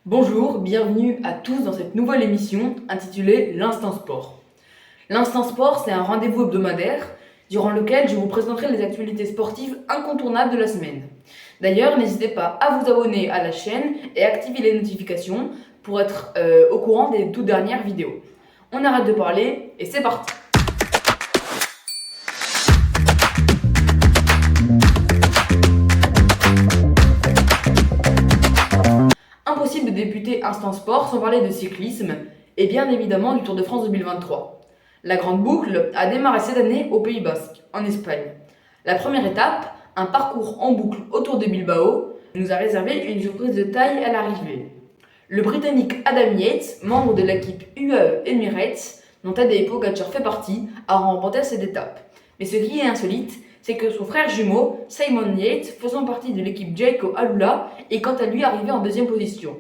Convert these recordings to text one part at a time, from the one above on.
Bonjour, bienvenue à tous dans cette nouvelle émission intitulée l'Instant Sport. L'Instant Sport, c'est un rendez-vous hebdomadaire durant lequel je vous présenterai les actualités sportives incontournables de la semaine. D'ailleurs, n'hésitez pas à vous abonner à la chaîne et activer les notifications pour être au courant des toutes dernières vidéos. On arrête de parler et c'est parti! Impossible de débuter Instant Sport sans parler de cyclisme et bien évidemment du Tour de France 2023. La grande boucle a démarré cette année au Pays Basque, en Espagne. La première étape, un parcours en boucle autour de Bilbao, nous a réservé une surprise de taille à l'arrivée. Le Britannique Adam Yates, membre de l'équipe UAE Emirates, dont Tadej Pogacar fait partie, a remporté cette étape. Mais ce qui est insolite, c'est que son frère jumeau, Simon Yates, faisant partie de l'équipe Jayco Alula, est quant à lui arrivé en deuxième position.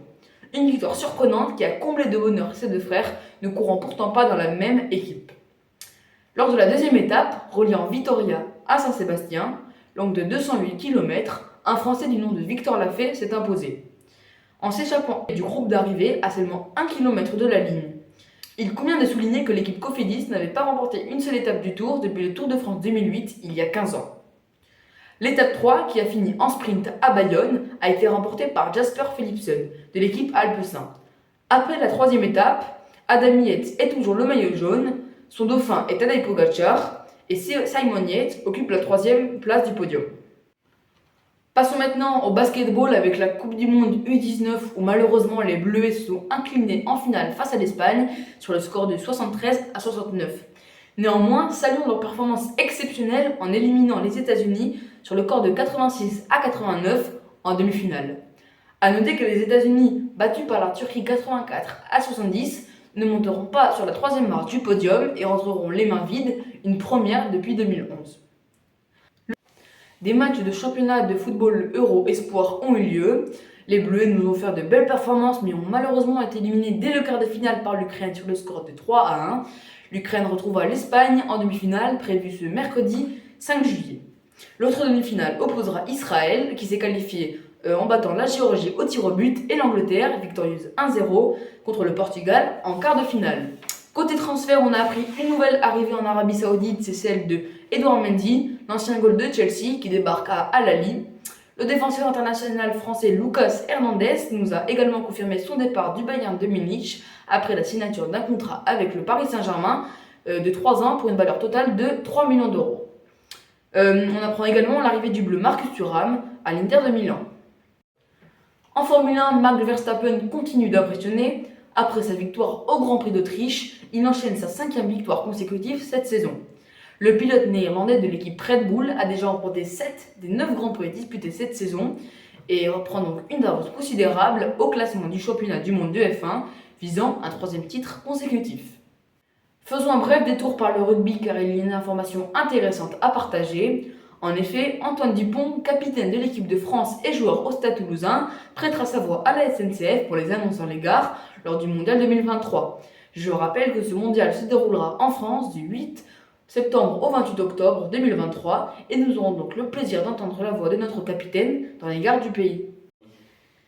Une victoire surprenante qui a comblé de bonheur ses deux frères, ne courant pourtant pas dans la même équipe. Lors de la deuxième étape, reliant Vitoria à Saint-Sébastien, longue de 208 km, un Français du nom de Victor Lafay s'est imposé, en s'échappant du groupe d'arrivée à seulement 1 km de la ligne. Il convient de souligner que l'équipe Cofidis n'avait pas remporté une seule étape du Tour depuis le Tour de France 2008, il y a 15 ans. L'étape 3, qui a fini en sprint à Bayonne, a été remportée par Jasper Philipsen, de l'équipe Alpecin. Après la troisième étape, Adam Yates est toujours le maillot jaune, son dauphin est Tadej Pogacar, et Simon Yates occupe la troisième place du podium. Passons maintenant au basketball avec la Coupe du Monde U19 où malheureusement les Bleuets se sont inclinés en finale face à l'Espagne sur le score de 73-69. Néanmoins, saluons leur performance exceptionnelle en éliminant les États-Unis sur le score de 86-89 en demi-finale. A noter que les États-Unis, battus par la Turquie 84-70, ne monteront pas sur la troisième marche du podium et rentreront les mains vides, une première depuis 2011. Des matchs de championnat de football Euro Espoir ont eu lieu. Les Bleus nous ont fait de belles performances mais ont malheureusement été éliminés dès le quart de finale par l'Ukraine sur le score de 3-1. L'Ukraine retrouvera l'Espagne en demi-finale prévue ce mercredi 5 juillet. L'autre demi-finale opposera Israël qui s'est qualifié en battant la Géorgie au tir au but et l'Angleterre, victorieuse 1-0 contre le Portugal en quart de finale. Côté transfert, on a appris une nouvelle arrivée en Arabie Saoudite, c'est celle de Edouard Mendy, l'ancien goal de Chelsea qui débarque à Al Ahly. Le défenseur international français Lucas Hernandez nous a également confirmé son départ du Bayern de Munich après la signature d'un contrat avec le Paris Saint-Germain de 3 ans pour une valeur totale de 3 millions d'euros. On apprend également l'arrivée du bleu Marcus Thuram à l'Inter de Milan. En Formule 1, Max Verstappen continue d'impressionner. Après sa victoire au Grand Prix d'Autriche, il enchaîne sa 5e victoire consécutive cette saison. Le pilote néerlandais de l'équipe Red Bull a déjà remporté 7 des 9 Grands Prix disputés cette saison et reprend donc une avance considérable au classement du championnat du monde de F1, visant un 3e titre consécutif. Faisons un bref détour par le rugby car il y a une information intéressante à partager. En effet, Antoine Dupont, capitaine de l'équipe de France et joueur au Stade Toulousain, prêtera sa voix à la SNCF pour les annonces dans les gares lors du Mondial 2023. Je rappelle que ce mondial se déroulera en France du 8 septembre au 28 octobre 2023 et nous aurons donc le plaisir d'entendre la voix de notre capitaine dans les gares du pays.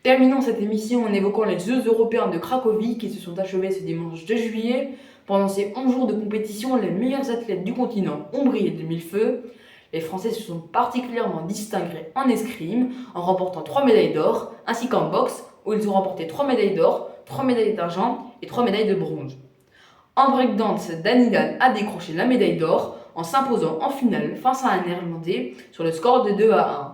Terminons cette émission en évoquant les Jeux européens de Cracovie qui se sont achevés ce dimanche 2 juillet. Pendant ces 11 jours de compétition, les meilleurs athlètes du continent ont brillé de mille feux. Les Français se sont particulièrement distingués en escrime en remportant 3 médailles d'or, ainsi qu'en boxe où ils ont remporté 3 médailles d'or, 3 médailles d'argent et 3 médailles de bronze. En breakdance, Danidan a décroché la médaille d'or en s'imposant en finale face à un Néerlandais sur le score de 2-1.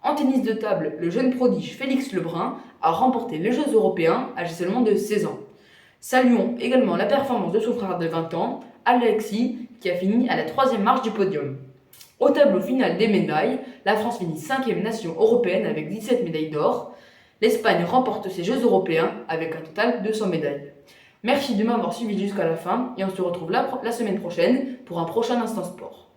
En tennis de table, le jeune prodige Félix Lebrun a remporté les Jeux européens âgé seulement de 16 ans. Saluons également la performance de son frère de 20 ans, Alexis, qui a fini à la 3e marche du podium. Au tableau final des médailles, la France finit 5e nation européenne avec 17 médailles d'or. L'Espagne remporte ses Jeux européens avec un total de 100 médailles. Merci de m'avoir suivi jusqu'à la fin et on se retrouve la semaine prochaine pour un prochain Instant Sport.